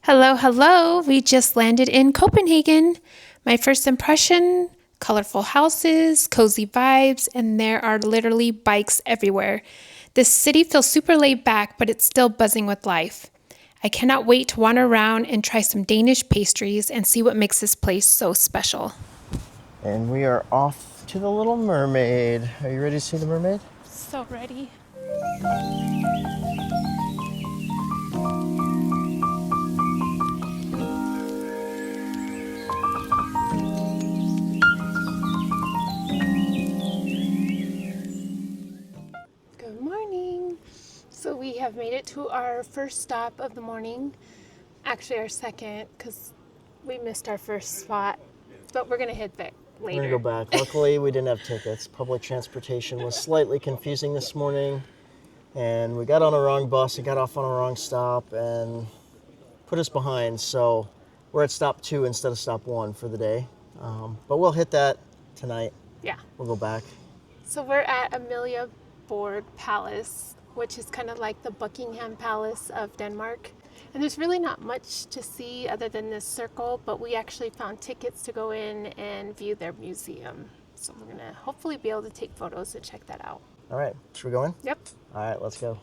Hello, hello. We just landed in Copenhagen. My first impression, colorful houses, cozy vibes, and there are literally bikes everywhere. This city feels super laid back, but it's still buzzing with life. I cannot wait to wander around and try some Danish pastries and see what makes this place so special. And we are off to the Little Mermaid. Are you ready to see the mermaid? So ready. Good morning. So we have made it to our first stop of the morning. Actually our second, because we missed our first spot. But we're going to hit that later. We're gonna go back. Luckily, we didn't have tickets. Public transportation was slightly confusing this morning, and we got on a wrong bus and got off on a wrong stop and put us behind. So we're at stop 2 instead of stop 1 for the day. But we'll hit that tonight. Yeah. We'll go back. So we're at Amalienborg Palace, which is kind of like the Buckingham Palace of Denmark. And there's really not much to see other than this circle, but we actually found tickets to go in and view their museum. So we're going to hopefully be able to take photos and check that out. All right, should we go in? Yep. All right, let's go.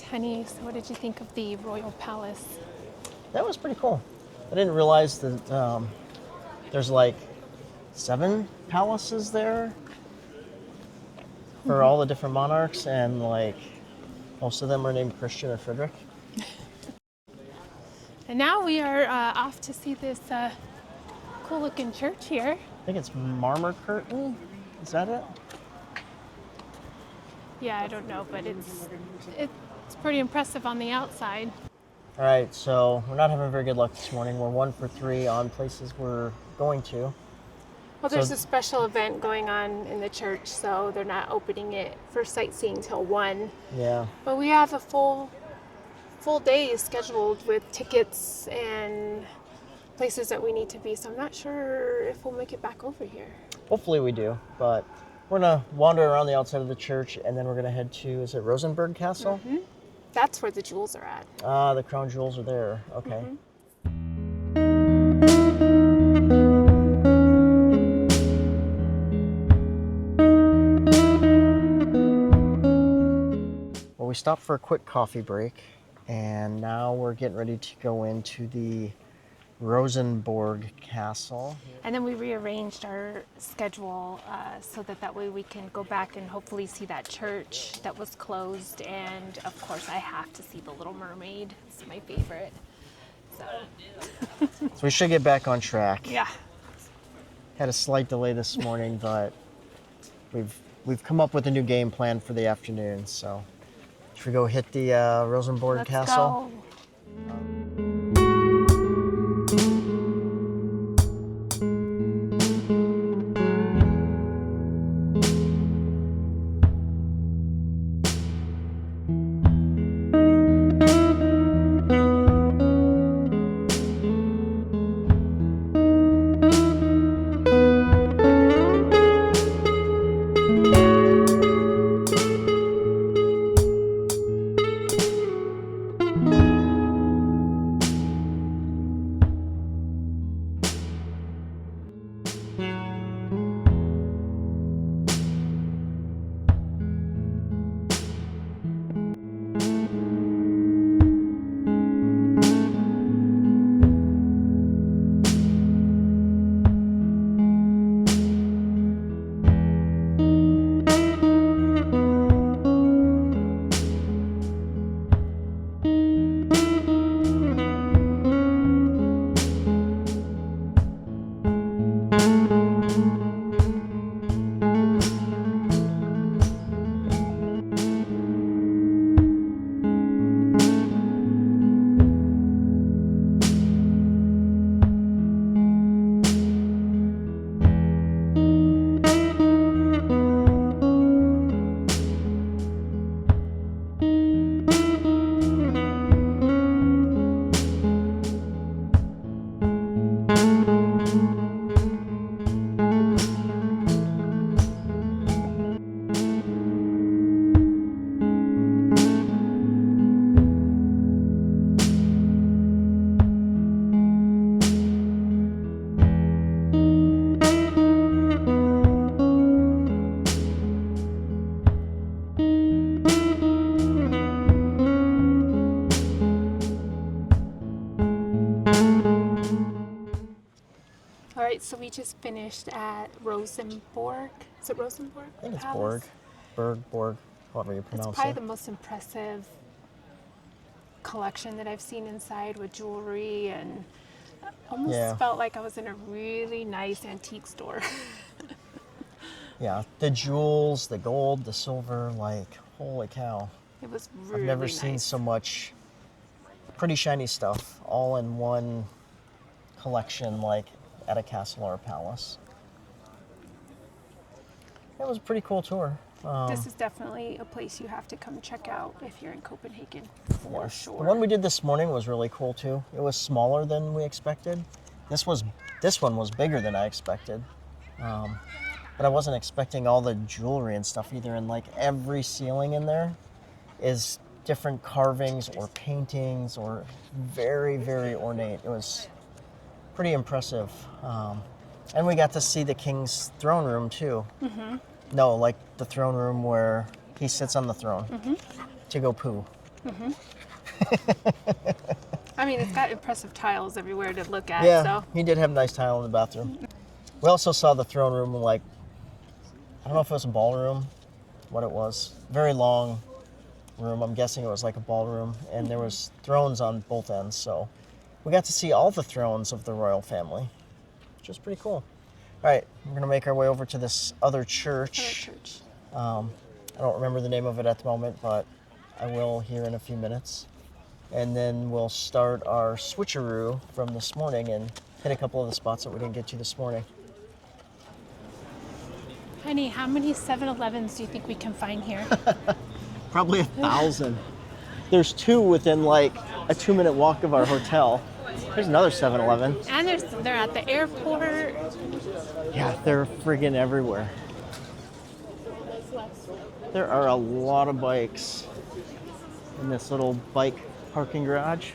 Honey, so what did you think of the Royal Palace? That was pretty cool. I didn't realize that there's like 7 palaces there for all the different monarchs, and like most of them are named Christian or Frederick. And now we are off to see this cool looking church here. I think it's Marmor Curtain. Is that it? Yeah, I don't know, but it's pretty impressive on the outside. All right, so we're not having very good luck this morning. We're 1 for 3 on places we're going to. Well, there's a special event going on in the church, so they're not opening it for sightseeing till 1. Yeah. But we have a full day scheduled with tickets and places that we need to be, so I'm not sure if we'll make it back over here. Hopefully we do, but we're gonna wander around the outside of the church, and then we're gonna head to, is it Rosenborg Castle? Mm-hmm. That's where the jewels are at. Ah, the crown jewels are there. Okay. Well, we stopped for a quick coffee break, and now we're getting ready to go into the Rosenborg Castle. And then we rearranged our schedule so that way we can go back and hopefully see that church that was closed. And of course, I have to see the Little Mermaid. It's my favorite. So we should get back on track. Yeah. Had a slight delay this morning, but we've come up with a new game plan for the afternoon. So should we go hit the Rosenborg Castle? Go. right, so we just finished at Rosenborg. Is it Rosenborg? I think it's Palace? Borg, however you It's pronounce probably it. the most impressive collection that I've seen inside with jewelry, and almost felt like I was in a really nice antique store. Yeah, the jewels, the gold, the silver, like, holy cow. It was really I've never nice. seen so much pretty shiny stuff all in one collection, like at a castle or a palace. It was a pretty cool tour. This is definitely a place you have to come check out if you're in Copenhagen, for Yes. sure. The one we did this morning was really cool too. It was smaller than we expected. This one was bigger than I expected. But I wasn't expecting all the jewelry and stuff either. And like every ceiling in there is different carvings or paintings or very, very ornate. It was pretty impressive. And we got to see the king's throne room too. Mm-hmm. No, like the throne room where he sits on the throne to go poo. Mm-hmm. I mean, it's got impressive tiles everywhere to look at. Yeah, so. he did have a nice tile in the bathroom. We also saw the throne room, like, I don't know if it was a ballroom, what it was. Very long room. I'm guessing it was like a ballroom, and there was thrones on both ends. So we got to see all the thrones of the royal family, which was pretty cool. All right, we're gonna make our way over to this other church. I don't remember the name of it at the moment, but I will here in a few minutes. And then we'll start our switcheroo from this morning and hit a couple of the spots that we didn't get to this morning. Honey, how many 7-Elevens do you think we can find here? Probably 1,000. There's two within like a 2-minute walk of our hotel. There's another 7-Eleven. And they're at the airport. Yeah, they're friggin' everywhere. There are a lot of bikes in this little bike parking garage.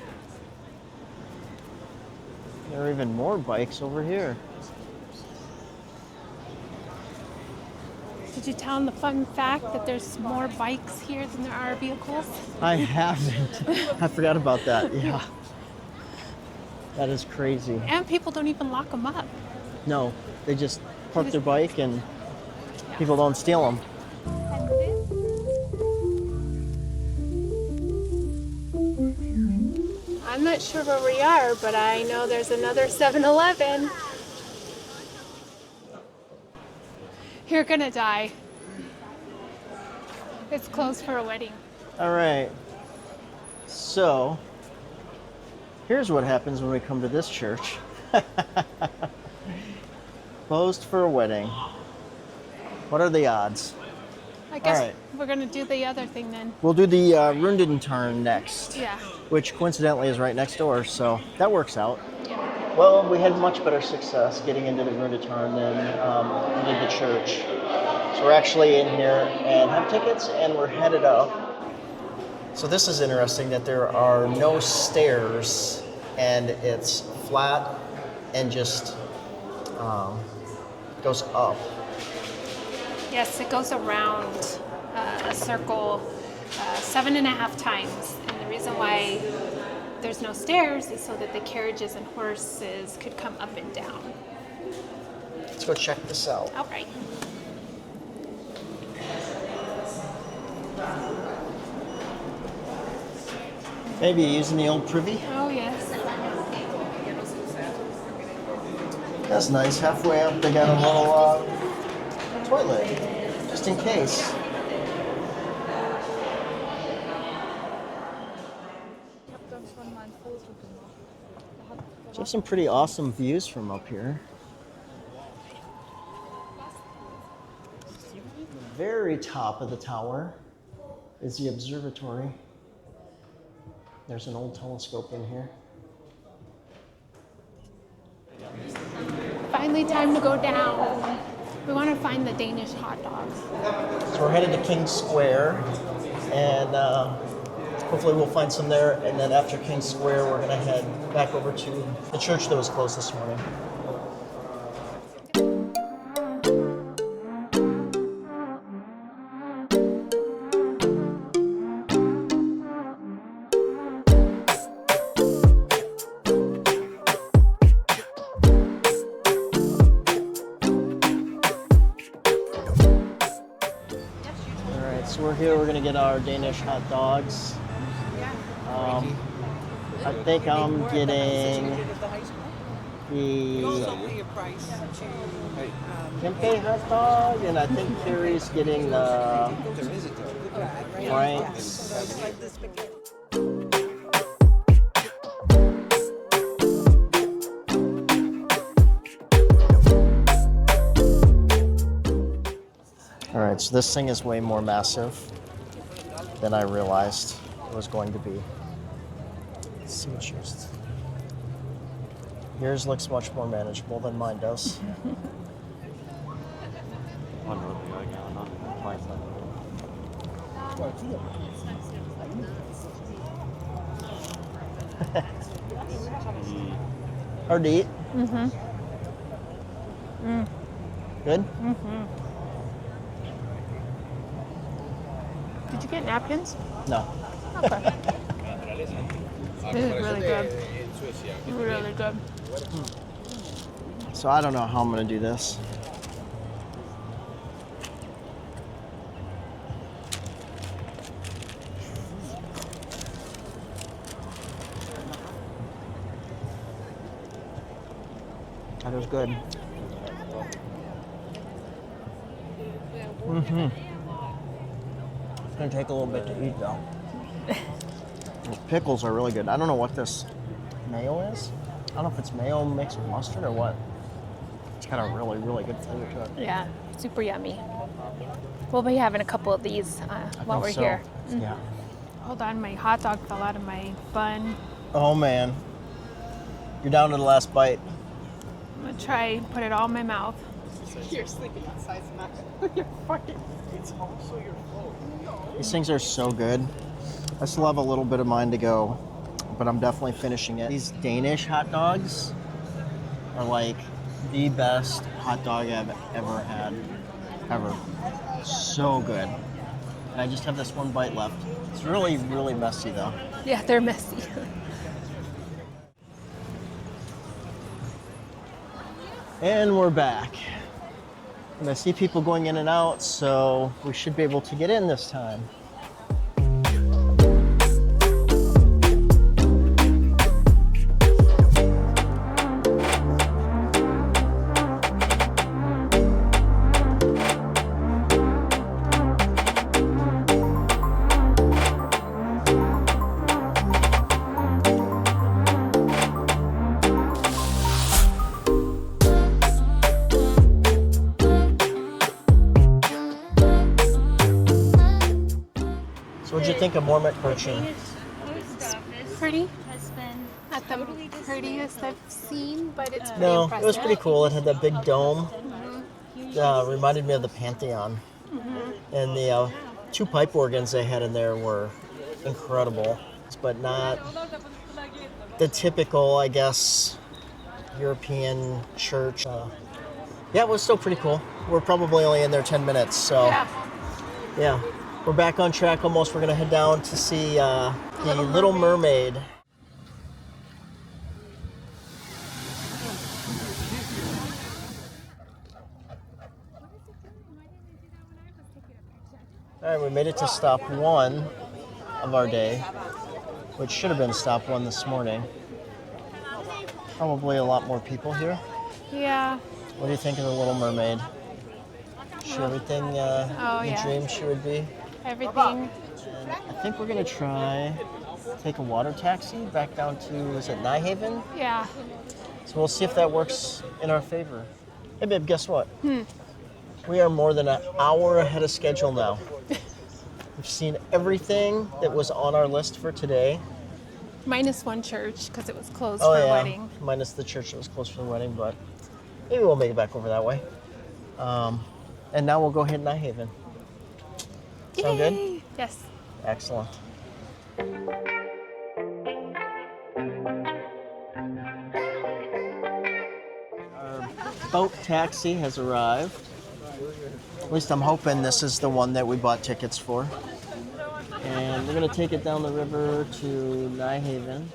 There are even more bikes over here. Did you tell them the fun fact that there's more bikes here than there are vehicles? I haven't. I forgot about that. Yeah. That is crazy. And people don't even lock them up. No, they just park their bike and people don't steal them. I'm not sure where we are, but I know there's another 7-Eleven. You're gonna die. It's closed for a wedding. All right. So, here's what happens when we come to this church. Closed for a wedding. What are the odds? I guess All right. we're gonna do the other thing then. We'll do the Rundentarn next. Yeah. Which coincidentally is right next door, so that works out. Yeah. Well, we had much better success getting into the Rundentarn than we did the church. So we're actually in here and have tickets, and we're headed up. So this is interesting that there are no stairs, and it's flat and just goes up. Yes, it goes around a circle 7.5 times. And the reason why there's no stairs is so that the carriages and horses could come up and down. Let's go check this out. All right. Maybe using the old privy. Oh, yes. That's nice. Halfway up, they got a little toilet, just in case. So have some pretty awesome views from up here. The very top of the tower is the observatory. There's an old telescope in here. Finally, time to go down. We want to find the Danish hot dogs. So we're headed to King Square, and hopefully we'll find some there. And then after King Square, we're gonna head back over to the church that was closed this morning. So we're here, we're gonna get our Danish hot dogs. I think I'm getting the tempeh hot dog, and I think Carrie's getting the Frank's. All right, so this thing is way more massive than I realized it was going to be. Let's see what yours. Yours looks much more manageable than mine does. Hard to eat. Good? Did you get napkins? No. Okay. This is really good. Really good. So I don't know how I'm gonna do this. That was good. It's gonna take a little bit to eat though. Those pickles are really good. I don't know what this mayo is. I don't know if it's mayo mixed with mustard or what. It's got a really, really good flavor to it. Yeah, super yummy. We'll be having a couple of these while we're here. Yeah. Hold on, my hot dog fell out of my bun. Oh man. You're down to the last bite. I'm gonna try and put it all in my mouth. You're sleeping inside smack. You're fucking. It's also your fault. These things are so good. I still have a little bit of mine to go, but I'm definitely finishing it. These Danish hot dogs are like the best hot dog I've ever had. Ever. So good. And I just have this one bite left. It's really, really messy though. Yeah, they're messy. And we're back. And I see people going in and out, so we should be able to get in this time. What'd you think of Mormont Perching? Pretty. Has been Not the prettiest I've seen, but it's pretty No, impressive. it was pretty cool. It had that big dome. Reminded me of the Pantheon. And the two pipe organs they had in there were incredible, but not the typical, I guess, European church. Yeah, it was still pretty cool. We're probably only in there 10 minutes, so yeah. We're back on track almost. We're gonna head down to see the Little Mermaid. All right, we made it to stop one of our day, which should have been stop one this morning. Probably a lot more people here. Yeah. What do you think of the Little Mermaid? Is she everything you dreamed she would be? Everything. And I think we're gonna try take a water taxi back down to, is it Nyhavn? Yeah. So we'll see if that works in our favor. Hey babe, guess what? We are more than an hour ahead of schedule now. We've seen everything that was on our list for today. Minus one church because it was closed for a wedding. Minus the church that was closed for the wedding, but maybe we'll make it back over that way. And now we'll go hit Nyhavn. Sound good? Yay! Yes. Excellent. Our boat taxi has arrived. At least I'm hoping this is the one that we bought tickets for. And we're going to take it down the river to Nyhavn.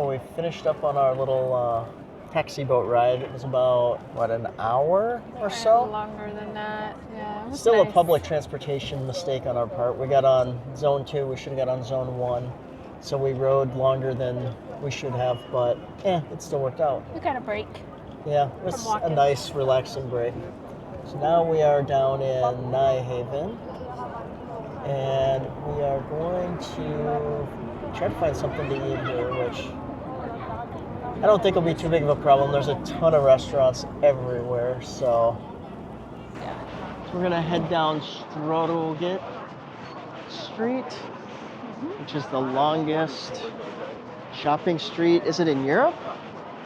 Well, we finished up on our little taxi boat ride. It was about, what, an hour or so? Longer than that. Yeah, it was Still nice. a public transportation mistake on our part. We got on zone 2. We should have got on zone 1. So we rode longer than we should have, but it still worked out. We got a break. Yeah, it was a nice, relaxing break. So now we are down in Nyhavn, and we are going to try to find something to eat here, which I don't think will be too big of a problem. There's a ton of restaurants everywhere, so we're gonna head down Strolled Street, which is the longest shopping street. Is it in Europe?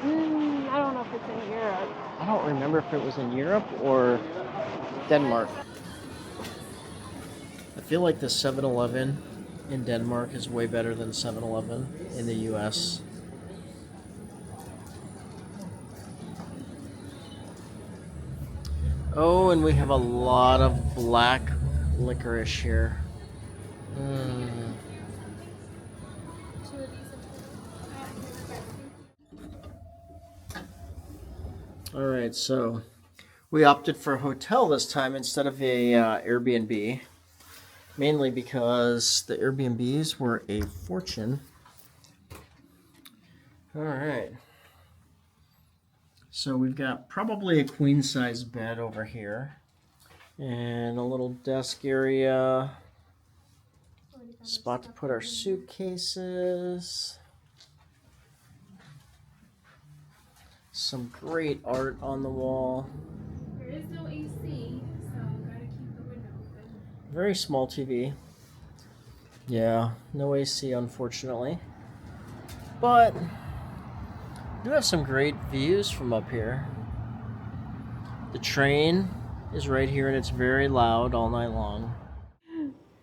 I don't know if it's in Europe. I don't remember if it was in Europe or Denmark. I feel like the 7-Eleven in Denmark is way better than 7-Eleven in the US. Oh, and we have a lot of black licorice here. All right, so we opted for a hotel this time instead of a Airbnb, mainly because the Airbnbs were a fortune. All right. So we've got probably a queen-size bed over here, and a little desk area, spot to put our suitcases, some great art on the wall. There is no AC, so gotta keep the window open. Very small TV. Yeah, no AC unfortunately, but we do have some great views from up here. The train is right here and it's very loud all night long.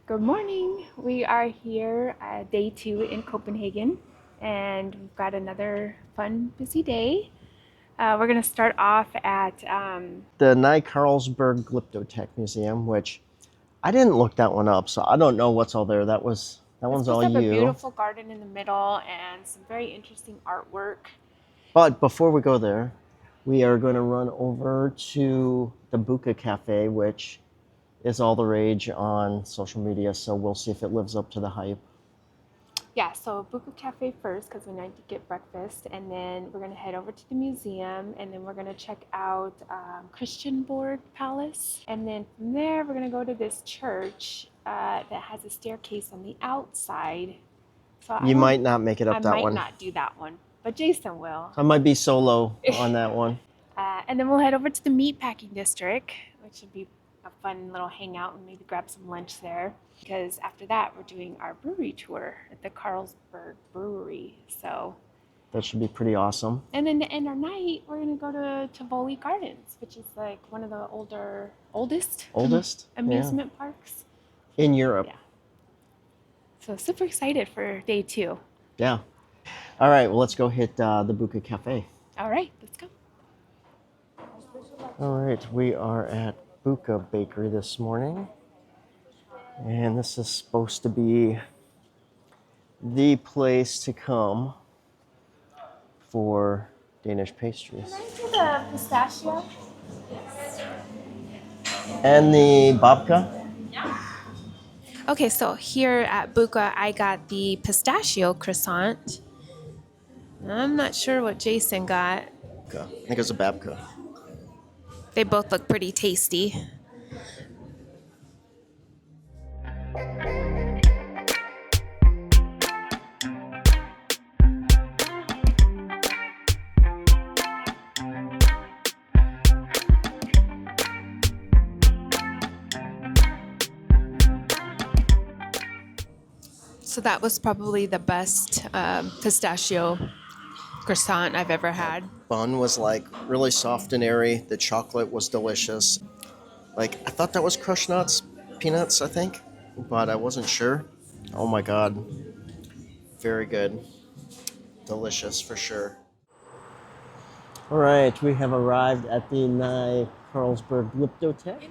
Good morning. We are here day 2 in Copenhagen, and we've got another fun, busy day. We're gonna start off at The Carlsberg Glyptotek Museum, which I didn't look that one up, so I don't know what's all there. That one's all have you. a beautiful garden in the middle and some very interesting artwork. But before we go there, we are going to run over to the Buka Cafe, which is all the rage on social media, so we'll see if it lives up to the hype. Yeah, so Buka Cafe first because we need to get breakfast, and then we're going to head over to the museum, and then we're going to check out Christiansborg Palace, and then from there we're going to go to this church that has a staircase on the outside. So You might not make it up that one. I might not do that one, but Jason will. I might be solo on that one. And then we'll head over to the meatpacking district, which should be a fun little hangout and maybe grab some lunch there. Because after that, we're doing our brewery tour at the Carlsberg Brewery. So that should be pretty awesome. And then to end our night, we're gonna go to Tivoli Gardens, which is like one of the oldest amusement parks in Europe. Yeah. So super excited for day 2. Yeah. All right. Well, let's go hit the Buka Cafe. All right, let's go. All right, we are at Buka Bakery this morning, and this is supposed to be the place to come for Danish pastries. Can I do the pistachio? And the babka? Okay, so here at Buka, I got the pistachio croissant. I'm not sure what Jason got. I think it's a babka. They both look pretty tasty. So that was probably the best pistachio croissant I've ever had. Bun was like really soft and airy. The chocolate was delicious. Like, I thought that was crushed nuts, peanuts, I think, but I wasn't sure. Oh my God. Very good. Delicious for sure. All right, we have arrived at the Carlsberg Glyptotek.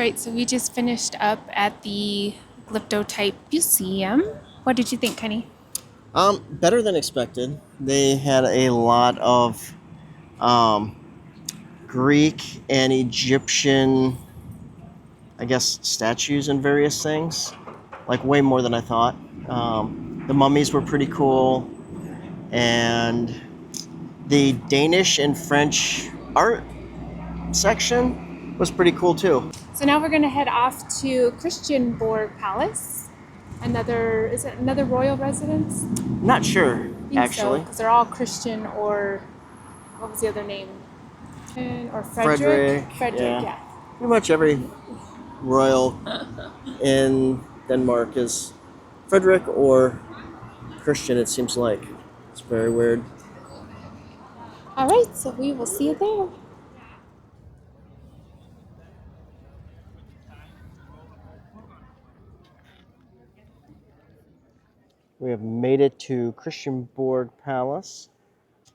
right, so we just finished up at the Glyptotek Museum. What did you think, Kenny? Better than expected. They had a lot of um, Greek and Egyptian, I guess, statues and various things. Like way more than I thought. The mummies were pretty cool, and the Danish and French art section was pretty cool too. So now we're going to head off to Christiansborg Palace. Is it another royal residence? Not sure, I think actually. because they're all Christian, or what was the other name? Or Frederick? Frederick, yeah. Pretty much every royal in Denmark is Frederick or Christian, it seems like. It's very weird. All right, so we will see you there. We have made it to Christiansborg Palace.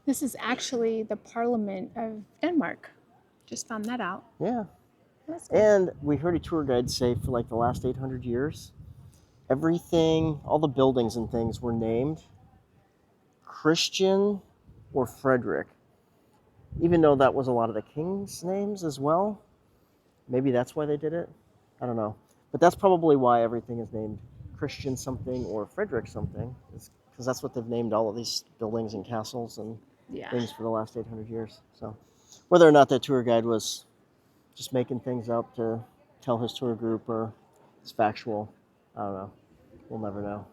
This is actually the Parliament of Denmark. Just found that out. Yeah. That's cool. And we heard a tour guide say for like the last 800 years, everything, all the buildings and things were named Christian or Frederick. Even though that was a lot of the king's names as well. Maybe that's why they did it. I don't know. But that's probably why everything is named Christian something or Frederick something. Because that's what they've named all of these buildings and castles and things for the last 800 years. So whether or not that tour guide was just making things up to tell his tour group or it's factual, I don't know. We'll never know.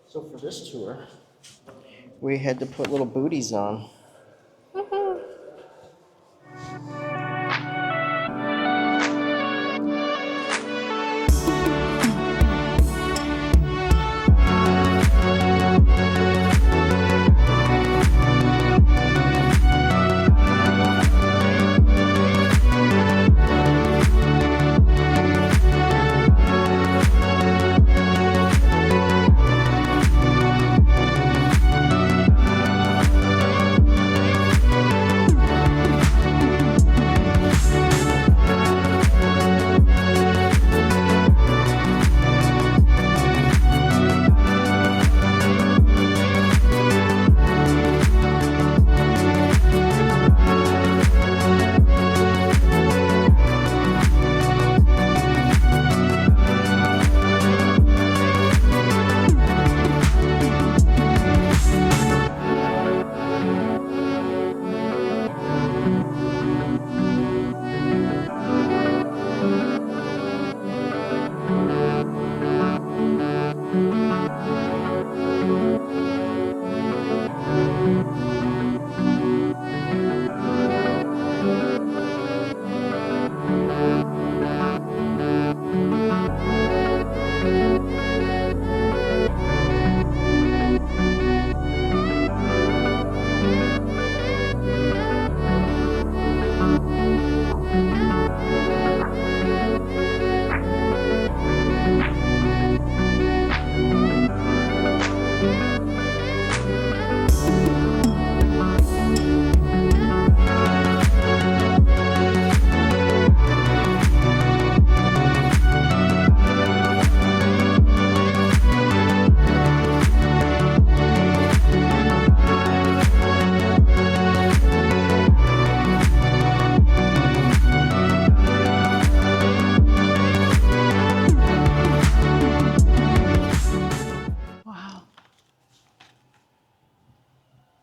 So for this tour, we had to put little booties on.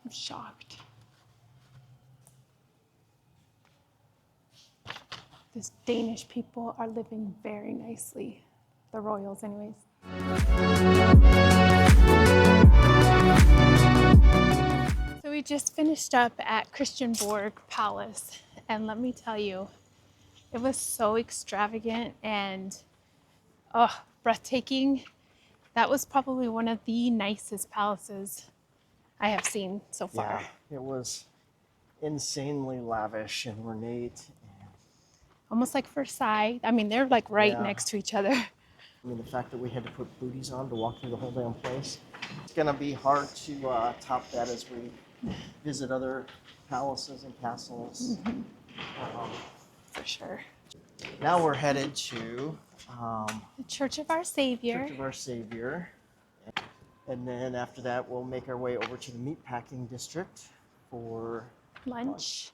I'm shocked. These Danish people are living very nicely. The royals, anyways. So we just finished up at Christiansborg Palace, and let me tell you, it was so extravagant and breathtaking. That was probably one of the nicest palaces I have seen so far. Yeah, it was insanely lavish and ornate. almost like Versailles. I mean, they're like right Yeah. next to each other. I mean, the fact that we had to put booties on to walk through the whole damn place. It's gonna be hard to top that as we visit other palaces and castles. For sure. Now we're headed to The Church of Our Savior. Church of Our Savior. And then after that, we'll make our way over to the meatpacking district for Lunch.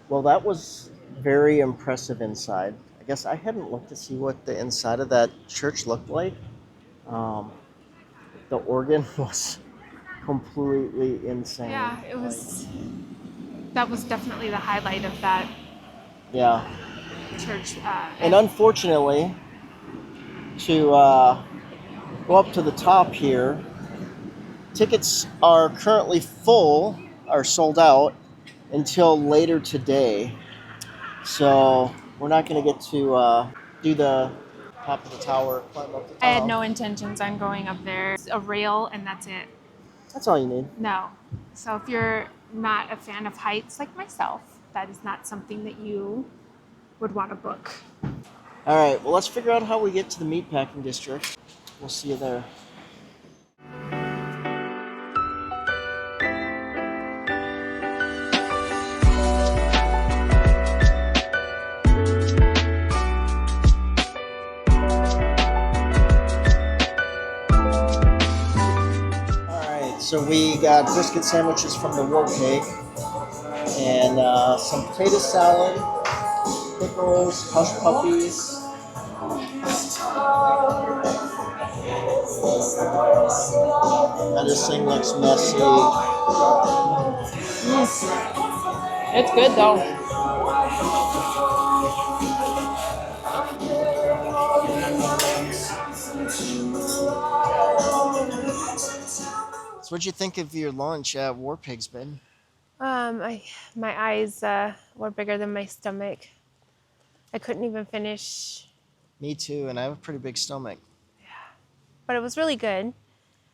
Well, that was very impressive inside. I guess I hadn't looked to see what the inside of that church looked like. The organ was completely insane. Yeah, it was. That was definitely the highlight of that Yeah. church. And unfortunately, to go up to the top here, tickets are currently full, are sold out until later today. So we're not going to get to do the top of the tower, climb up the top. I had no intentions on going up there. It's a rail and that's it. That's all you need. No. So if you're not a fan of heights like myself, that is not something that you would want to book. All right, well, let's figure out how we get to the meatpacking district. We'll see you there. So we got brisket sandwiches from the War Pig and some potato salad, pickles, hush puppies. Now this thing looks messy. It's good though. So what'd you think of your lunch at War Pig's, Ben? My eyes were bigger than my stomach. I couldn't even finish. Me too, and I have a pretty big stomach. But it was really good.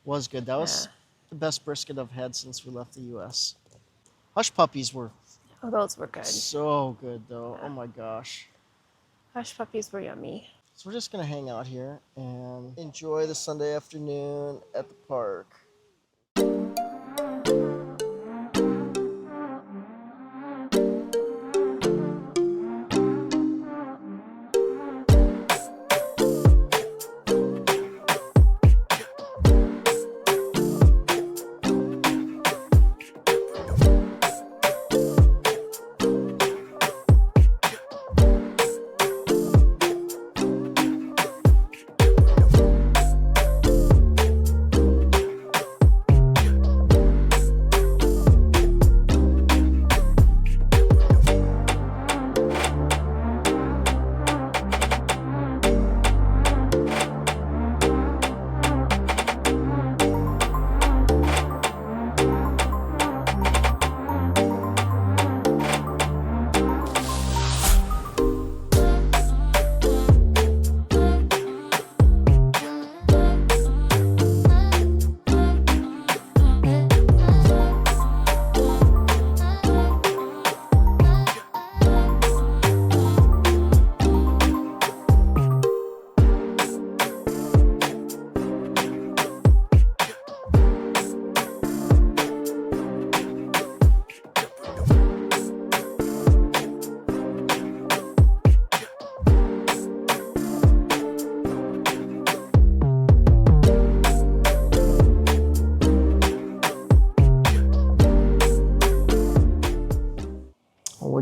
Was good. That was the best brisket I've had since we left the U.S. Hush puppies were Oh, those were good. so good, though. Oh my gosh. Hush puppies were yummy. So we're just gonna hang out here and enjoy the Sunday afternoon at the park.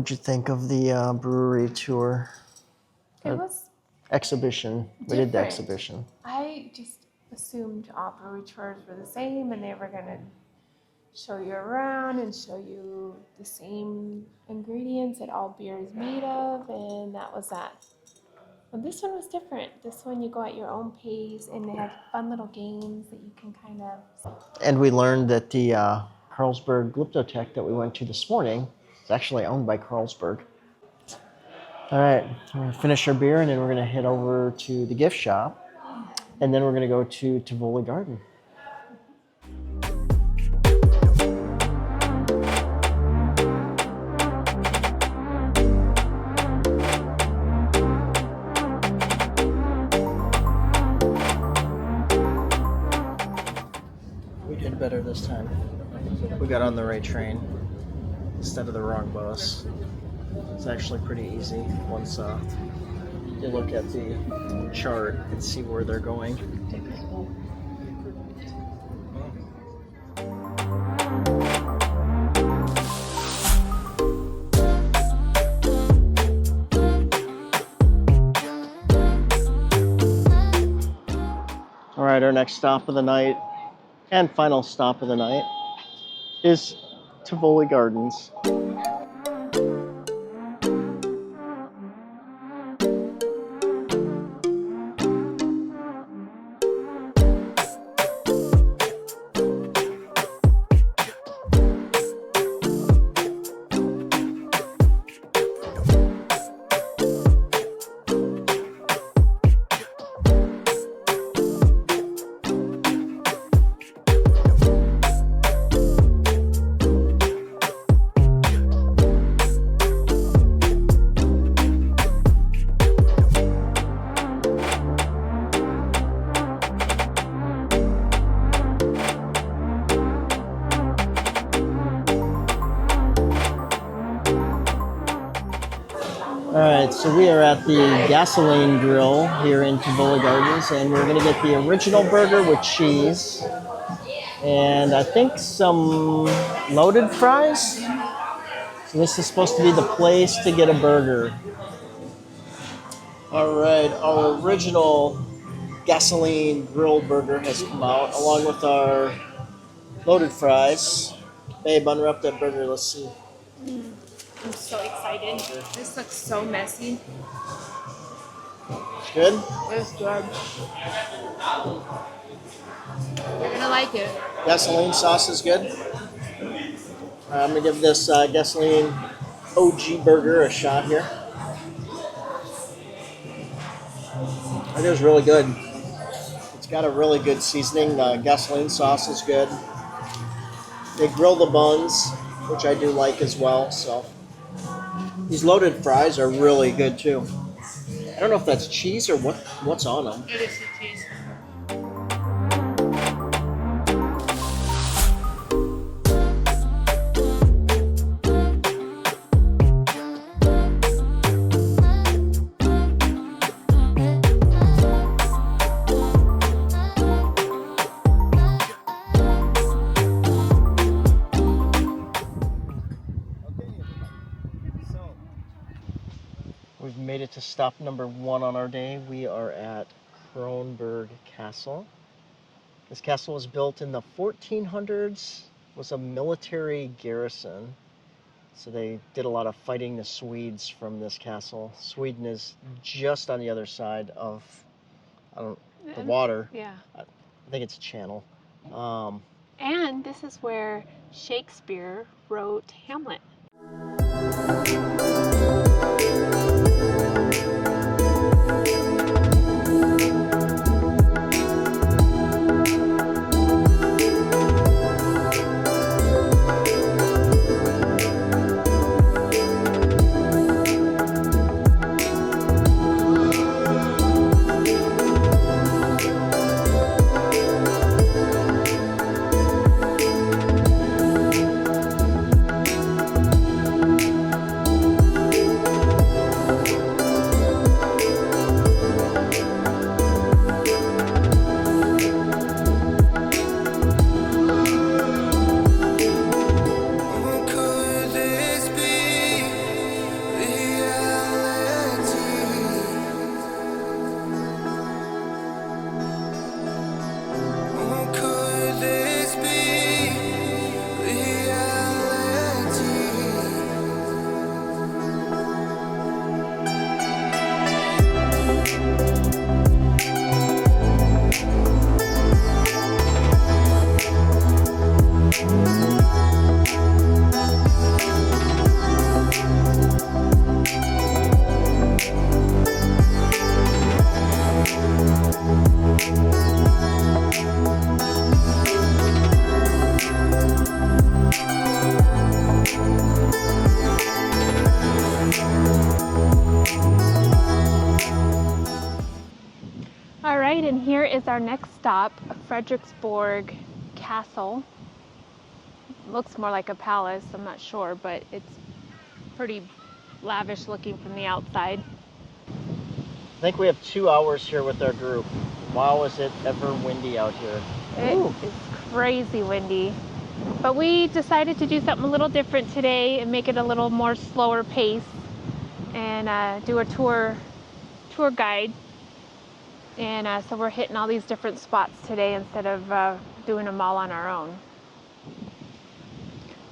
What'd you think of the brewery tour? It was Exhibition. We did the different. exhibition. I just assumed all brewery tours were the same and they were going to show you around and show you the same ingredients that all beer is made of, and that was that. But this one was different. This one you go at your own pace, and they have fun little games that you can kind of... And we learned that the Carlsberg Glyptotek that we went to this morning is actually owned by Carlsberg. All right, we're going to finish our beer, and then we're going to head over to the gift shop, and then we're going to go to Tivoli Gardens. We did better this time. We got on the right train instead of the wrong bus. It's actually pretty easy once you look at the chart and see where they're going. All right, our next stop of the night and final stop of the night is Tivoli Gardens. All right, so we are at the Gasoline Grill here in Tivoli Gardens, and we're going to get the original burger with cheese, and I think some loaded fries. So this is supposed to be the place to get a burger. All right, our original Gasoline Grill burger has come out, along with our loaded fries. Babe, unwrap that burger. Let's see. I'm so excited. This looks so messy. It's good? It's good. You're gonna like it. Gasoline sauce is good. I'm gonna give this Gasoline OG burger a shot here. It is really good. It's got a really good seasoning. Gasoline sauce is good. They grill the buns, which I do like as well. So these loaded fries are really good too. I don't know if that's cheese or what's on them. It is the cheese. We've made it to stop number 1 on our day. We are at Kronborg Castle. This castle was built in the 1400s. It was a military garrison. So they did a lot of fighting the Swedes from this castle. Sweden is just on the other side of the water. Yeah. I think it's a channel. And this is where Shakespeare wrote Hamlet. All right, and here is our next stop, Frederiksborg Castle. Looks more like a palace, I'm not sure, but it's pretty lavish looking from the outside. I think we have 2 hours here with our group. Wow, is it ever windy out here. It is crazy windy. But we decided to do something a little different today and make it a little more slower pace and do a tour guide. And so we're hitting all these different spots today instead of doing them all on our own.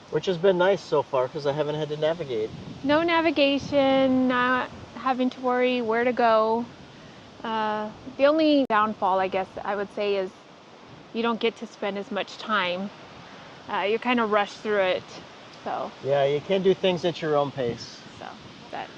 Which has been nice so far because I haven't had to navigate. No navigation, not having to worry where to go. The only downfall, I guess I would say, is you don't get to spend as much time. You kind of rush through it. So Yeah, you can do things at your own pace. that.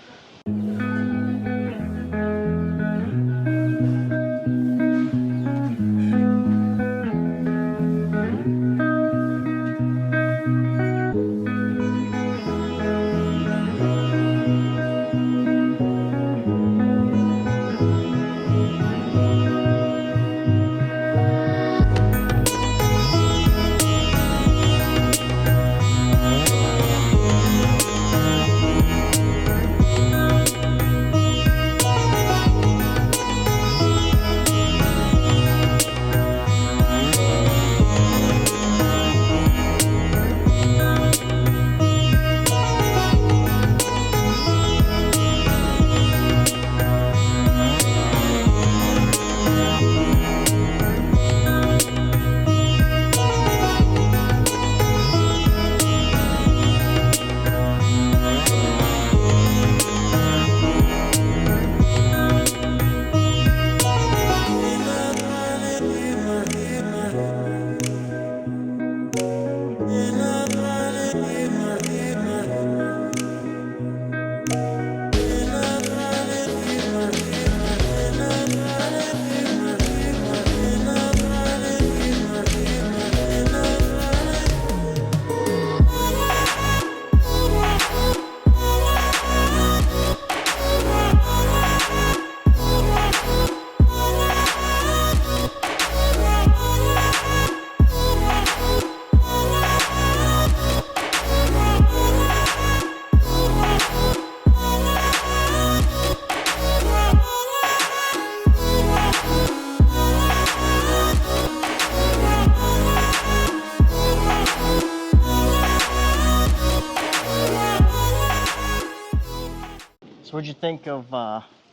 So what'd you think of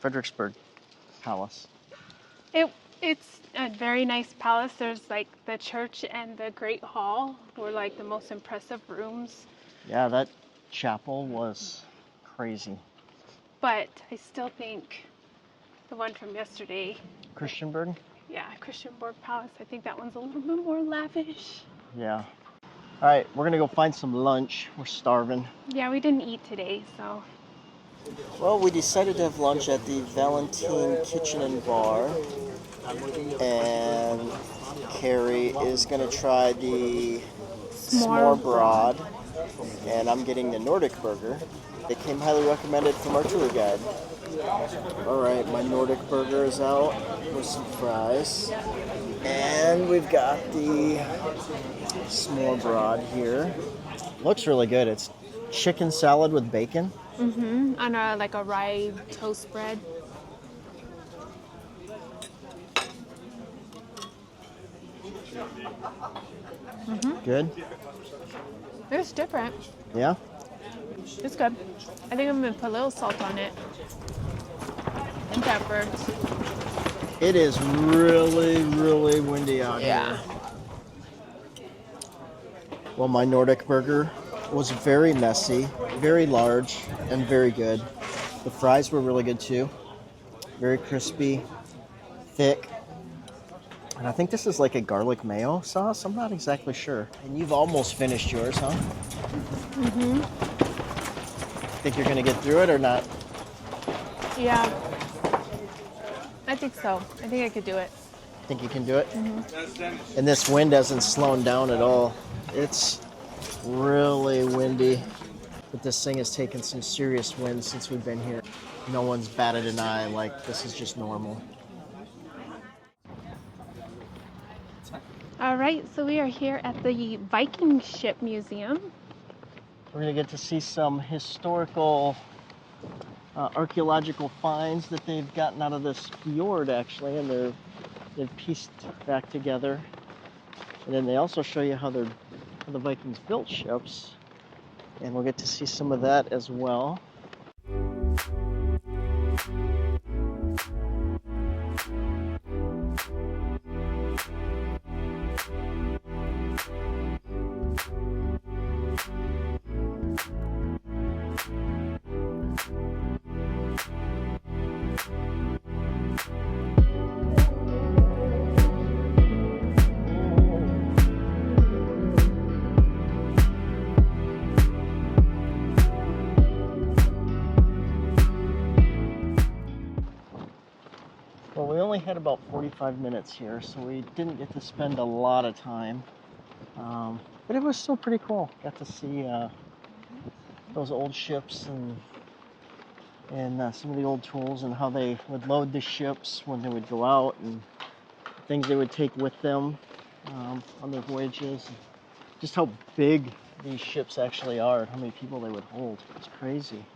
Frederiksborg Palace? It's a very nice palace. There's like the church and the Great Hall were like the most impressive rooms. Yeah, that chapel was crazy. But I still think the one from yesterday, Christiansborg? yeah, Christiansborg Palace, I think that one's a little bit more lavish. Yeah. All right, we're gonna go find some lunch. We're starving. Yeah, we didn't eat today, so. Well, we decided to have lunch at the Valentine Kitchen and Bar. And Carrie is going to try the s'more broad. And I'm getting the Nordic burger. It came highly recommended from our tour guide. All right, my Nordic burger is out with some fries. And we've got the s'more broad here. Looks really good. It's chicken salad with bacon. Mm-hmm. On like a rye toast bread. Mm-hmm. Good? It's different. Yeah? It's good. I think I'm going to put a little salt on it. And pepper. It is really, really windy out Yeah. here. Well, my Nordic burger was very messy, very large, and very good. The fries were really good too. Very crispy, thick. And I think this is like a garlic mayo sauce. I'm not exactly sure. And you've almost finished yours, huh? Mm-hmm. Think you're gonna get through it or not? Yeah. I think so. I think I could do it. Think you can do it? Mm-hmm. And this wind hasn't slowed down at all. It's really windy. But this thing has taken some serious wind since we've been here. No one's batted an eye, like this is just normal. All right, so we are here at the Viking ship museum. We're gonna get to see some historical archaeological finds that they've gotten out of this fjord, actually, and they've pieced back together. And then they also show you how the Vikings built ships, and we'll get to see some of that as well. Well, we only had about 45 minutes here, so we didn't get to spend a lot of time. But it was still pretty cool. Got to see those old ships and some of the old tools and how they would load the ships when they would go out and things they would take with them on their voyages. Just how big these ships actually are and how many people they would hold. It's crazy.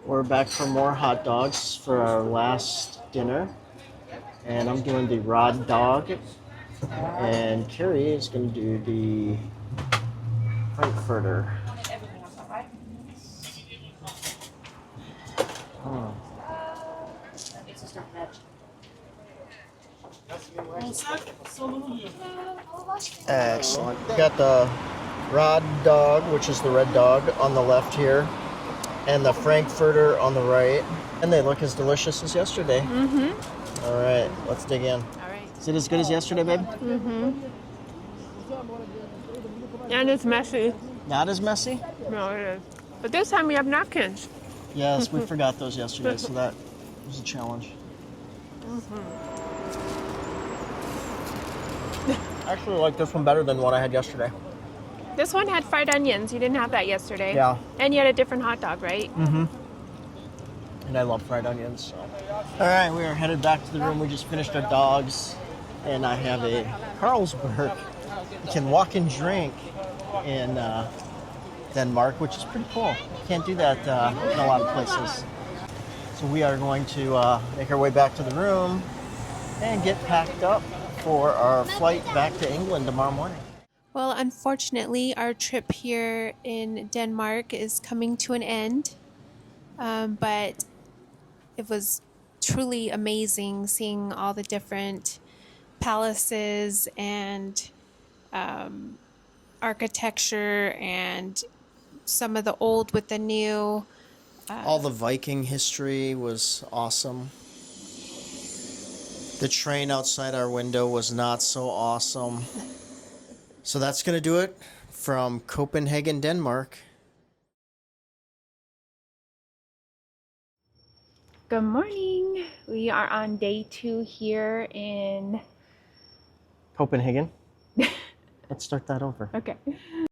We're back for more hot dogs for our last dinner. And I'm doing the raw dog. And Carrie is going to do the Frankfurter. Oh. Excellent. Got the raw dog, which is the red dog, on the left here, and the Frankfurter on the right. And they look as delicious as yesterday. Mm-hmm. All right, let's dig in. All right. Is it as good as yesterday, babe? Mm-hmm. And it's messy. Not as messy? No, it is. But this time we have napkins. Yes, we forgot those yesterday, so that was a challenge. I actually like this one better than what I had yesterday. This one had fried onions. You didn't have that yesterday. Yeah. And you had a different hot dog, right? Mm-hmm. And I love fried onions. So. All right, we are headed back to the room. We just finished our dogs, and I have a Carlsberg. You can walk and drink in Denmark, which is pretty cool. You can't do that in a lot of places. So we are going to make our way back to the room and get packed up for our flight back to England tomorrow morning. Well, unfortunately, our trip here in Denmark is coming to an end. But it was truly amazing seeing all the different palaces and architecture and some of the old with the new. All the Viking history was awesome. The train outside our window was not so awesome. So that's going to do it from Copenhagen, Denmark. Good morning. We are on day 2 here in Copenhagen. Let's start that over. Okay.